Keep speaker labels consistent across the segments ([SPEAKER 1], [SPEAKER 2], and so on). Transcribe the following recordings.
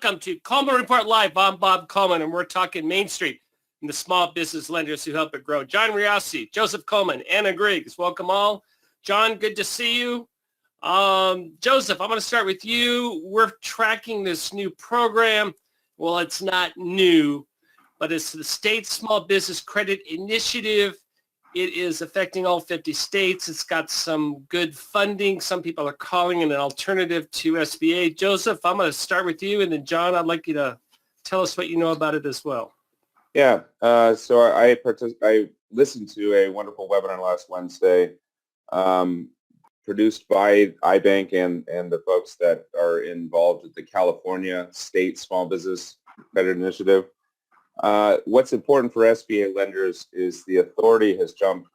[SPEAKER 1] Welcome to Coleman Report Live. I'm Bob Coleman, and we're talking Main Street and the small business lenders who help it grow. John Riossi, Joseph Coleman, Anna Griggs. Welcome all. John, good to see you. Joseph, I'm going to start with you. We're tracking this new program. Well, it's not new, but it's the State Small Business Credit Initiative. It is affecting all 50 states. It's got some good funding. Some people are calling it an alternative to SBA. Joseph, I'm going to start with you, and then John, I'd like you to tell us what you know about it as well.
[SPEAKER 2] Yeah, so I listened to a wonderful webinar last Wednesday, produced by iBank and the folks that are involved with the California State Small Business Credit Initiative. What's important for SBA lenders is the authority has jumped.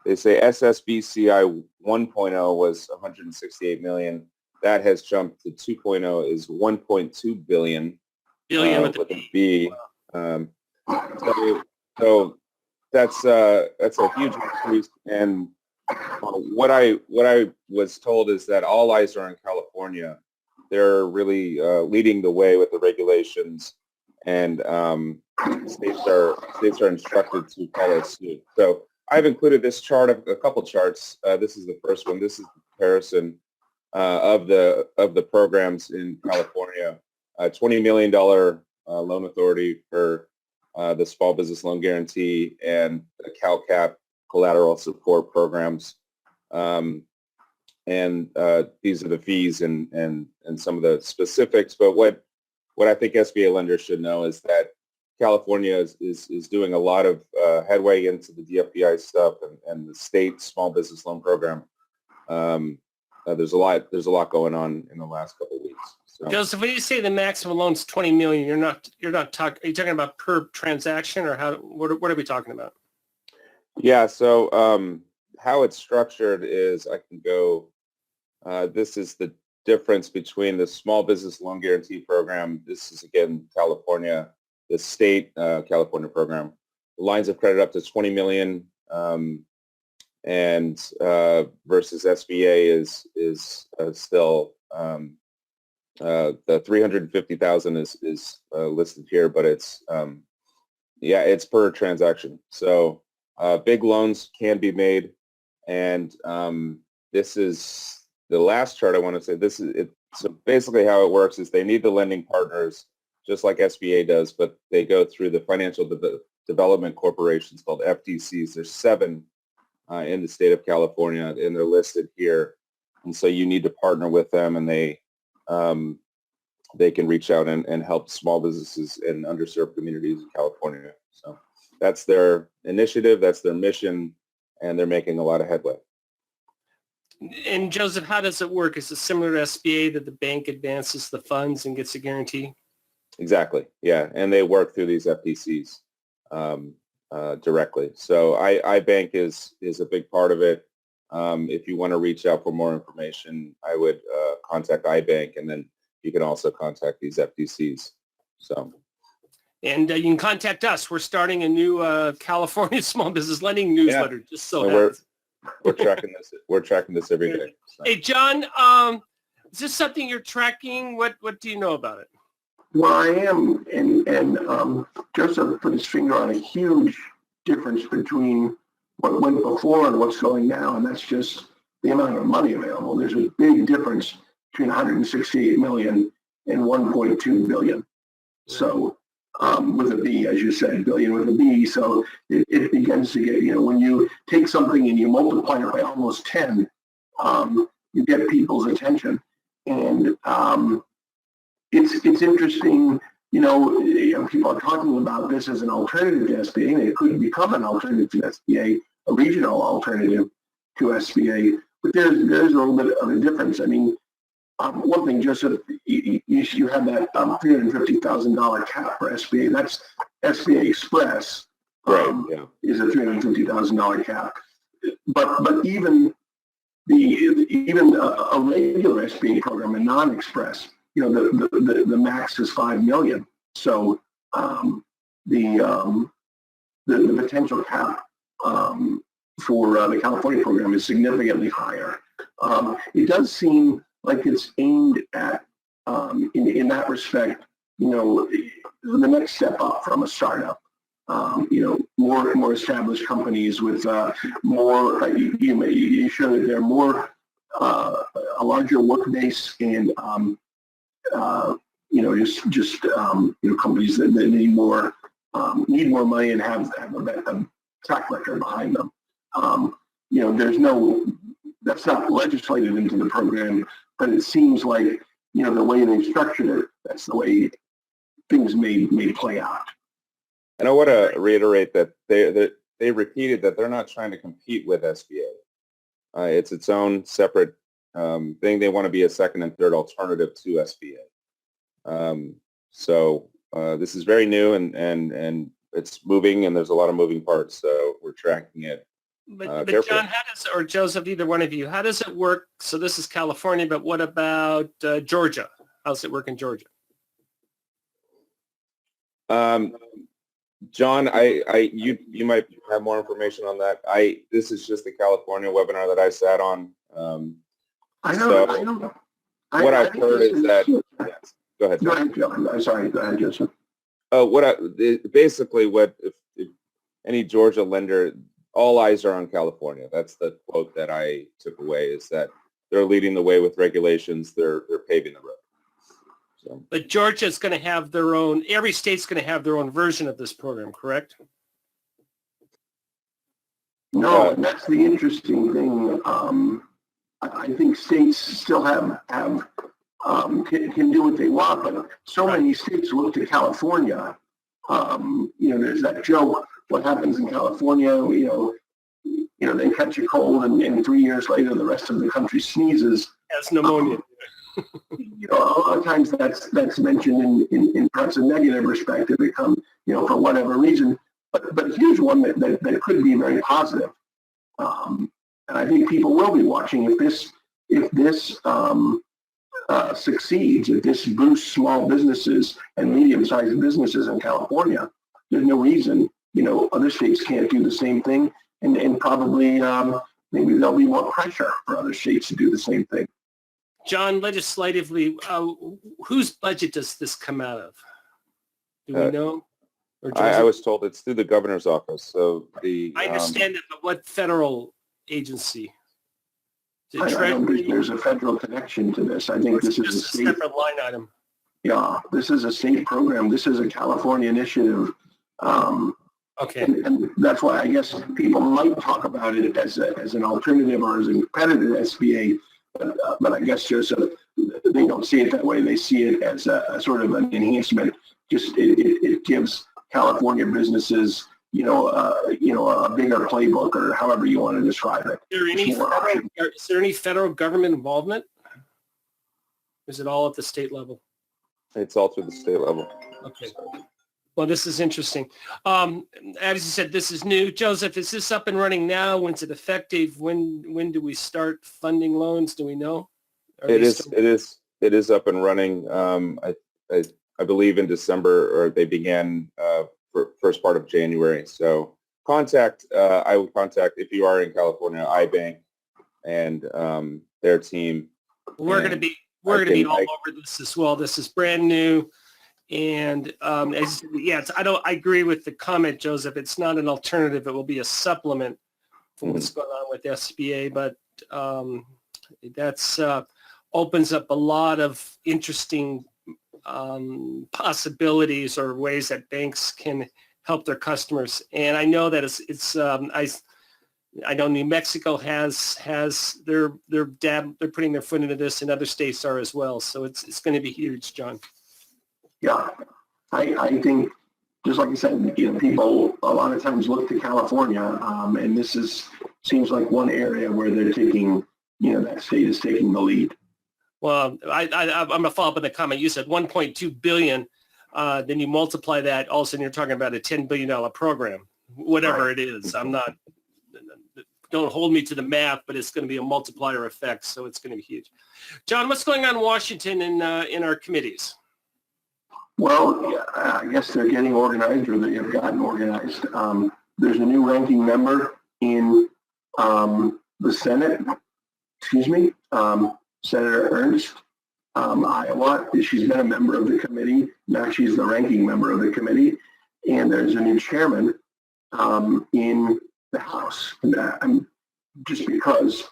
[SPEAKER 2] They say SSBCI 1.0 was 168 million. That has jumped to 2.0 is 1.2 billion.
[SPEAKER 1] Billion with
[SPEAKER 2] a B. So that's a huge increase. And what I was told is that all eyes are in California. They're really leading the way with the regulations. And states are instructed to follow suit. So I've included this chart, a couple charts. This is the first one. This is the comparison of the programs in California. $20 million loan authority for the small business loan guarantee and the CalCap collateral support programs. And these are the fees and some of the specifics. But what I think SBA lenders should know is that California is doing a lot of headway into the DFDI stuff and the state small business loan program. There's a lot going on in the last couple of weeks. So.
[SPEAKER 1] Joseph, when you say the maximum loan's 20 million, are you talking about per transaction, or what are we talking about?
[SPEAKER 2] Yeah, so how it's structured is I can go. This is the difference between the small business loan guarantee program. This is again California, the state California program. Lines of credit up to 20 million, and versus SBA is still the 350,000 is listed here, but it's it's per transaction. So big loans can be made, and this is. The last chart I want to say, this is it. So basically how it works is they need the lending partners just like SBA does, but they go through the financial development corporations called FDCs. There's 7 in the state of California, and they're listed here. And so you need to partner with them, and they can reach out and help small businesses in underserved communities in California. So that's their initiative, that's their mission, and they're making a lot of headway.
[SPEAKER 1] And Joseph, how does it work? Is it similar to SBA that the bank advances the funds and gets a guarantee?
[SPEAKER 2] Exactly. Yeah, and they work through these FDCs directly. So iBank is a big part of it. If you want to reach out for more information, I would contact iBank, and then you can also contact these FDCs. So.
[SPEAKER 1] And you can contact us. We're starting a new California small business lending newsletter. Yeah. Just so
[SPEAKER 2] we're tracking this. We're tracking this every day. So.
[SPEAKER 1] Hey, John, is this something you're tracking? What do you know about it?
[SPEAKER 3] Well, I am, and Joseph put his finger on a huge difference between what went before and what's going now, and that's just the amount of money available. There's a big difference between 168 million and 1.2 billion. So. With a B, as you said, billion with a B. So it begins to get, when you take something and you multiply it by almost 10, you get people's attention. And it's interesting, people are talking about this as an alternative to SBA, and it could become an alternative to SBA, a regional alternative to SBA. But there's a little bit of a difference. I mean, one thing, Joseph, you have that $350,000 cap for SBA. That's SBA Express.
[SPEAKER 2] Right. Yeah.
[SPEAKER 3] Is a $350,000 cap. But even a regular SBA program, a non-express, the max is $5 million. So the potential cap for the California program is significantly higher. It does seem like it's aimed at in that respect, the next step up from a startup. More established companies with more. You show that they're more a larger work base and companies that need more money and have a track record behind them. That's not legislated into the program, but it seems like the way they structured it, that's the way things may play out.
[SPEAKER 2] And I want to reiterate that they repeated that they're not trying to compete with SBA. It's its own separate thing. They want to be a second and third alternative to SBA. So this is very new and it's moving, and there's a lot of moving parts. So we're tracking it.
[SPEAKER 1] But John, how does, or Joseph, either one of you, how does it work? So this is California, but what about Georgia? How does it work in Georgia?
[SPEAKER 2] John, you might have more information on that. This is just the California webinar that I sat on.
[SPEAKER 3] I know.
[SPEAKER 2] What I've heard is that. Yes, go ahead.
[SPEAKER 3] Go ahead, John. I'm sorry. Go ahead, Joseph.
[SPEAKER 2] Basically, if any Georgia lender, all eyes are on California. That's the quote that I took away, is that they're leading the way with regulations. They're paving the road. So.
[SPEAKER 1] But Georgia's going to have their own, every state's going to have their own version of this program, correct?
[SPEAKER 3] No, and that's the interesting thing. I think states still can do what they want, but so many states look to California. There's that joke. What happens in California? They catch a cold, and 3 years later, the rest of the country sneezes.
[SPEAKER 1] Has pneumonia.
[SPEAKER 3] A lot of times that's mentioned in perhaps a negative respect if it comes, for whatever reason. But here's one that could be very positive. And I think people will be watching if this succeeds, if this boosts small businesses and medium-sized businesses in California. There's no reason, other states can't do the same thing, and probably maybe there'll be more pressure for other states to do the same thing.
[SPEAKER 1] John, legislatively, whose budget does this come out of? Do we know? Or
[SPEAKER 2] I was told it's through the governor's office. So
[SPEAKER 1] I understand that, but what federal agency?
[SPEAKER 3] I don't think there's a federal connection to this. I think this is
[SPEAKER 1] a separate line item.
[SPEAKER 3] Yeah, this is a state program. This is a California initiative.
[SPEAKER 1] Okay.
[SPEAKER 3] And that's why I guess people might talk about it as an alternative or as a competitor to SBA. But I guess, Joseph, they don't see it that way. They see it as a sort of an enhancement. Just it gives California businesses, a bigger playbook, or however you want to describe it.
[SPEAKER 1] Is there any federal government involvement? Is it all at the state level?
[SPEAKER 2] It's all through the state level.
[SPEAKER 1] Okay. Well, this is interesting. As you said, this is new. Joseph, is this up and running now? When's it effective? When do we start funding loans? Do we know?
[SPEAKER 2] It is up and running. I believe in December, or they began for first part of January. So I would contact, if you are in California, iBank and their team.
[SPEAKER 1] We're going to be all over this as well. This is brand new. And I agree with the comment, Joseph. It's not an alternative. It will be a supplement for what's going on with SBA. But that's opens up a lot of interesting possibilities or ways that banks can help their customers. And I know that I know New Mexico has they're putting their foot into this, and other states are as well. So it's going to be huge, John.
[SPEAKER 3] Yeah, I think, just like I said, people a lot of times look to California, and this seems like one area where they're taking, that state is taking the lead.
[SPEAKER 1] Well, I'm going to follow up on the comment. You said $1.2 billion. Then you multiply that. All of a sudden, you're talking about a $10 billion program, whatever it is. Don't hold me to the math, but it's going to be a multiplier effect, so it's going to be huge. John, what's going on in Washington in our committees?
[SPEAKER 3] Well, I guess they're getting organized, or they have gotten organized. There's a new ranking member in the Senate. Senator Ernst. Iowa. She's been a member of the committee. Now she's the ranking member of the committee. And there's a new chairman in the House. And just because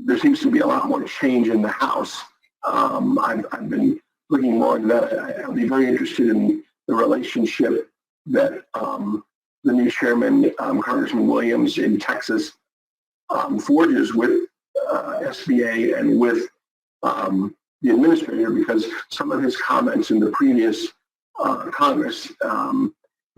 [SPEAKER 3] there seems to be a lot more change in the House, I've been looking more into that. I'll be very interested in the relationship that the new chairman, Congressman Williams in Texas, forges with SBA and with the administrator, because some of his comments in the previous Congress,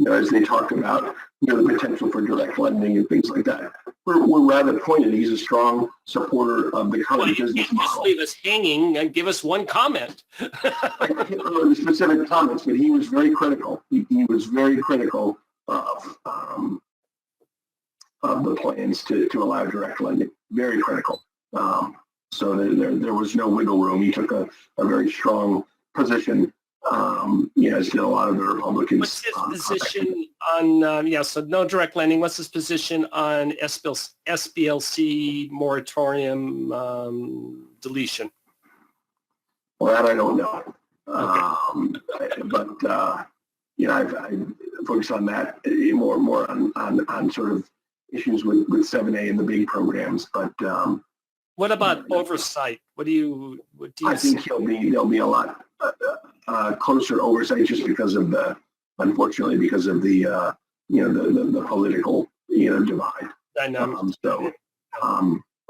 [SPEAKER 3] as they talked about the potential for direct lending and things like that, were rather pointed. He's a strong supporter of the current business model.
[SPEAKER 1] Just leave us hanging and give us one comment.
[SPEAKER 3] I can't remember the specific comments, but he was very critical. He was very critical of the plans to allow direct lending. Very critical. So there was no wiggle room. He took a very strong position, as did a lot of the Republicans.
[SPEAKER 1] What's his position on, so no direct lending. What's his position on SBLC moratorium deletion?
[SPEAKER 3] Well, that I don't know.
[SPEAKER 1] Okay.
[SPEAKER 3] But I focused on that more on sort of issues with 7A and the big programs. But
[SPEAKER 1] what about oversight? What do you
[SPEAKER 3] I think there'll be a lot closer oversight, just because of unfortunately because of the political divide.
[SPEAKER 1] I know.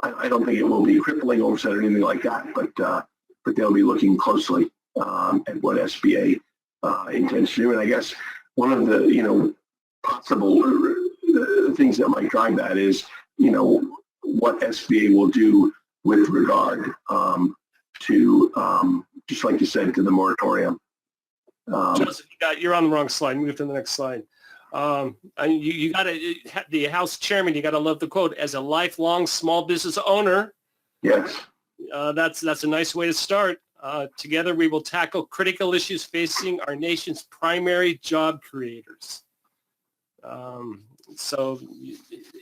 [SPEAKER 3] I don't think it will be crippling oversight or anything like that, but they'll be looking closely at what SBA intends to do. And I guess one of the possible things that might drive that is what SBA will do with regard to just like you said, to the moratorium.
[SPEAKER 1] Joseph, you're on the wrong slide. Move to the next slide. You got to, the House chairman, you got to love the quote, as a lifelong small business owner.
[SPEAKER 3] Yes.
[SPEAKER 1] That's a nice way to start. Together we will tackle critical issues facing our nation's primary job creators. So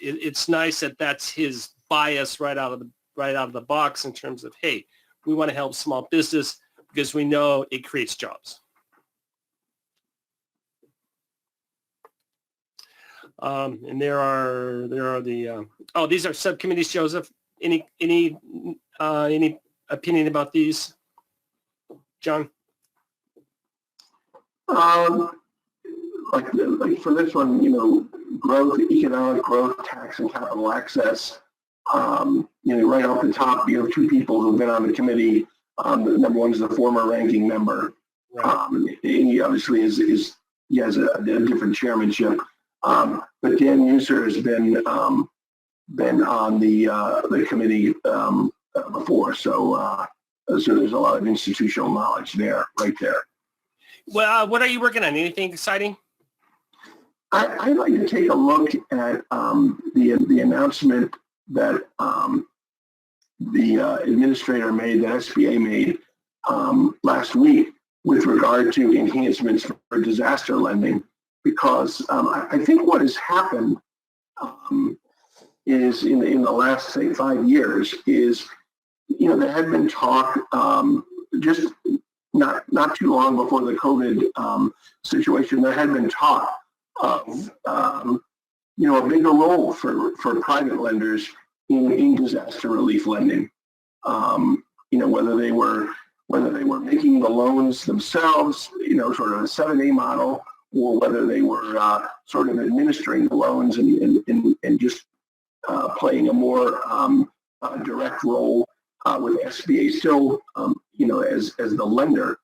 [SPEAKER 1] it's nice that that's his bias right out of the box in terms of, hey, we want to help small business because we know it creates jobs. And there are the these are subcommittees. Joseph, any opinion about these, John?
[SPEAKER 3] Like for this one, growth, economic growth, tax and capital access. Right off the top, you have two people who've been on the committee. Number one is the former ranking member.
[SPEAKER 1] Right.
[SPEAKER 3] And he obviously he has a different chairmanship. But Dan Muser has been on the committee before, so there's a lot of institutional knowledge there, right there.
[SPEAKER 1] Well, what are you working on? Anything exciting?
[SPEAKER 3] I'd like to take a look at the announcement that the administrator made, that SBA made last week with regard to enhancements for disaster lending, because I think what has happened is in the last, say, 5 years is, there had been talk just not too long before the COVID situation, there had been talk of a bigger role for private lenders in disaster relief lending. Whether they were making the loans themselves, sort of a 7A model, or whether they were sort of administering the loans and just playing a more direct role with SBA still, as the lender.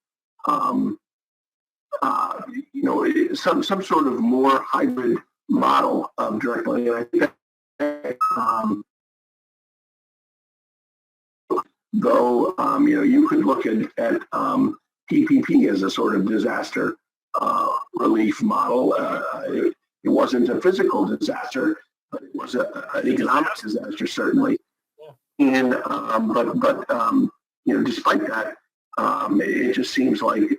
[SPEAKER 3] Some sort of more hybrid model of direct lending. And I think that, though, you could look at PPP as a sort of disaster relief model. It wasn't a physical disaster, but it was an economic disaster, certainly. And despite that, it just seems like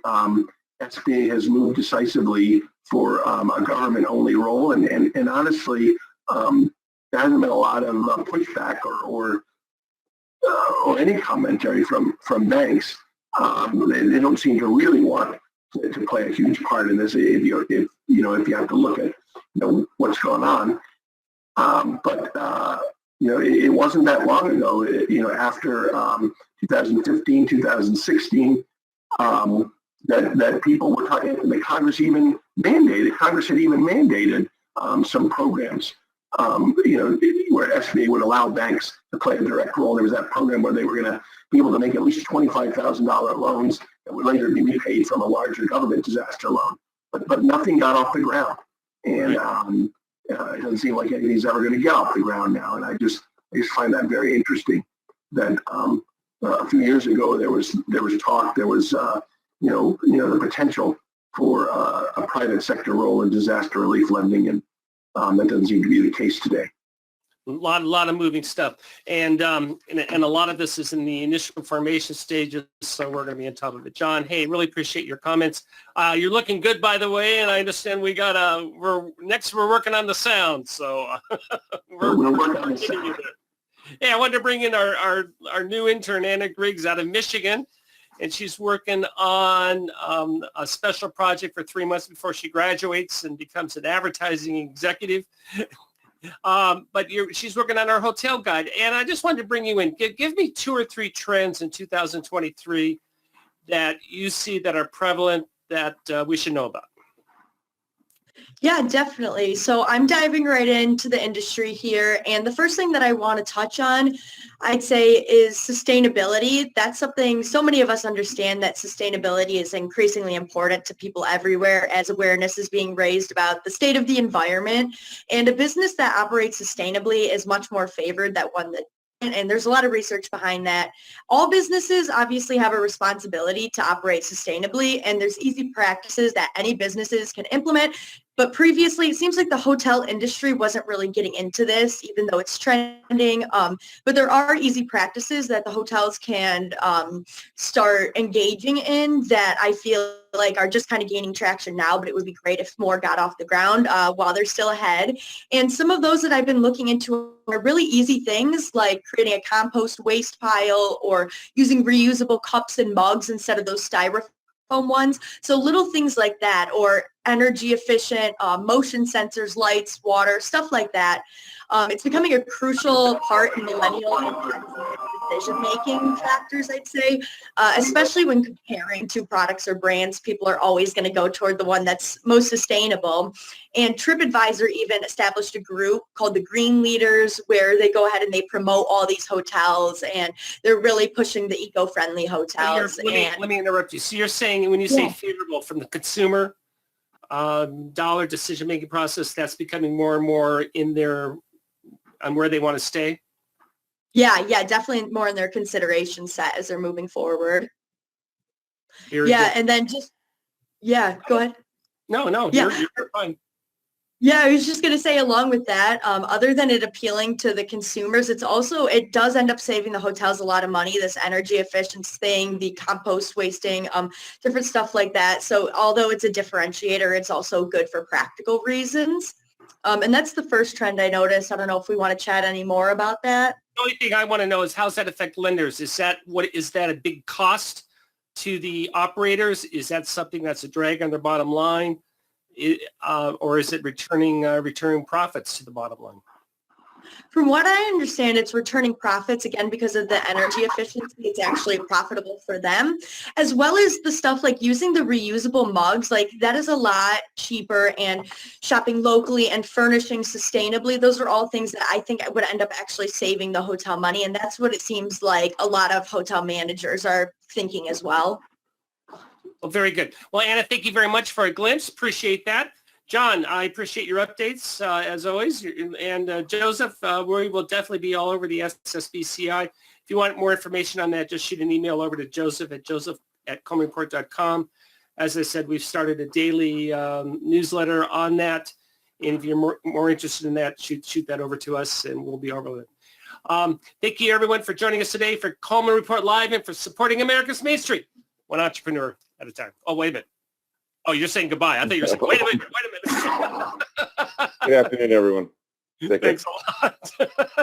[SPEAKER 3] SBA has moved decisively for a government-only role, and honestly, there hasn't been a lot of pushback or or any commentary from banks. They don't seem to really want to play a huge part in this. If you have to look at what's going on. It wasn't that long ago. After 2015, 2016, that people were talking. The Congress had even mandated some programs. Where SBA would allow banks to play a direct role. There was that program where they were going to be able to make at least $25,000 loans that would later be repaid from a larger government disaster loan. But nothing got off the ground, and it doesn't seem like anything's ever going to get off the ground now. And I just find that very interesting. That a few years ago there was talk, there was the potential for a private sector role in disaster relief lending, and that doesn't seem to be the case today.
[SPEAKER 1] A lot of moving stuff, and a lot of this is in the initial formation stages, so we're going to be on top of it. John, hey, really appreciate your comments. You're looking good, by the way, and I understand we're working on the sound, so
[SPEAKER 3] we're working on the sound.
[SPEAKER 1] Yeah, I wanted to bring in our new intern, Anna Griggs, out of Michigan, and she's working on a special project for 3 months before she graduates and becomes an advertising executive. But she's working on our hotel guide, and I just wanted to bring you in. Give me 2 or 3 trends in 2023 that you see that are prevalent that we should know about.
[SPEAKER 4] Yeah, definitely. So I'm diving right into the industry here. And the first thing that I want to touch on, I'd say, is sustainability. That's something so many of us understand, that sustainability is increasingly important to people everywhere as awareness is being raised about the state of the environment. And a business that operates sustainably is much more favored than one that, and there's a lot of research behind that. All businesses obviously have a responsibility to operate sustainably, and there's easy practices that any businesses can implement. But previously, it seems like the hotel industry wasn't really getting into this, even though it's trending. But there are easy practices that the hotels can start engaging in that I feel like are just kind of gaining traction now, but it would be great if more got off the ground while they're still ahead. And some of those that I've been looking into are really easy things, like creating a compost waste pile or using reusable cups and mugs instead of those styrofoam ones. So little things like that, or energy efficient motion sensors, lights, water, stuff like that. It's becoming a crucial part in millennial decision-making factors, I'd say, especially when comparing two products or brands. People are always going to go toward the one that's most sustainable. And TripAdvisor even established a group called the Green Leaders, where they go ahead and they promote all these hotels, and they're really pushing the eco-friendly hotels.
[SPEAKER 1] Let me interrupt you. So you're saying when you say favorable from the consumer dollar decision-making process, that's becoming more and more in their on where they want to stay?
[SPEAKER 4] Yeah, definitely more in their consideration set as they're moving forward.
[SPEAKER 1] Very good.
[SPEAKER 4] And then go ahead.
[SPEAKER 1] No,
[SPEAKER 4] Yeah.
[SPEAKER 1] you're fine.
[SPEAKER 4] Yeah, I was just going to say, along with that, other than it appealing to the consumers, it does end up saving the hotels a lot of money, this energy efficiency thing, the compost wasting, different stuff like that. So although it's a differentiator, it's also good for practical reasons. And that's the first trend I noticed. I don't know if we want to chat any more about that.
[SPEAKER 1] The only thing I want to know is, how does that affect lenders? Is that a big cost to the operators? Is that something that's a drag on their bottom line? Or is it returning profits to the bottom line?
[SPEAKER 4] From what I understand, it's returning profits, again, because of the energy efficiency. It's actually profitable for them, as well as the stuff like using the reusable mugs. Like, that is a lot cheaper, and shopping locally and furnishing sustainably. Those are all things that I think would end up actually saving the hotel money. And that's what it seems like a lot of hotel managers are thinking as well.
[SPEAKER 1] Well, very good. Well, Anna, thank you very much for a glimpse. Appreciate that. John, I appreciate your updates, as always. And Joseph, we will definitely be all over the SSBCI. If you want more information on that, just shoot an email over to joseph@colemanreport.com. As I said, we've started a daily newsletter on that. And if you're more interested in that, shoot that over to us, and we'll be over it. Thank you, everyone, for joining us today for Coleman Report Live and for supporting America's Main Street, one entrepreneur at a time. Oh, wait a minute. Oh, you're saying goodbye. I thought you were saying, wait a minute.
[SPEAKER 2] Good afternoon, everyone. Take care.
[SPEAKER 1] Thanks a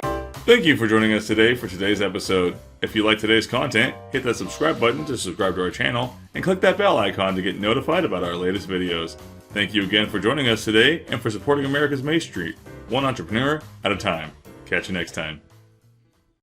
[SPEAKER 1] lot.
[SPEAKER 5] Thank you for joining us today for today's episode. If you like today's content, hit that subscribe button to subscribe to our channel and click that bell icon to get notified about our latest videos. Thank you again for joining us today and for supporting America's Main Street, one entrepreneur at a time. Catch you next time.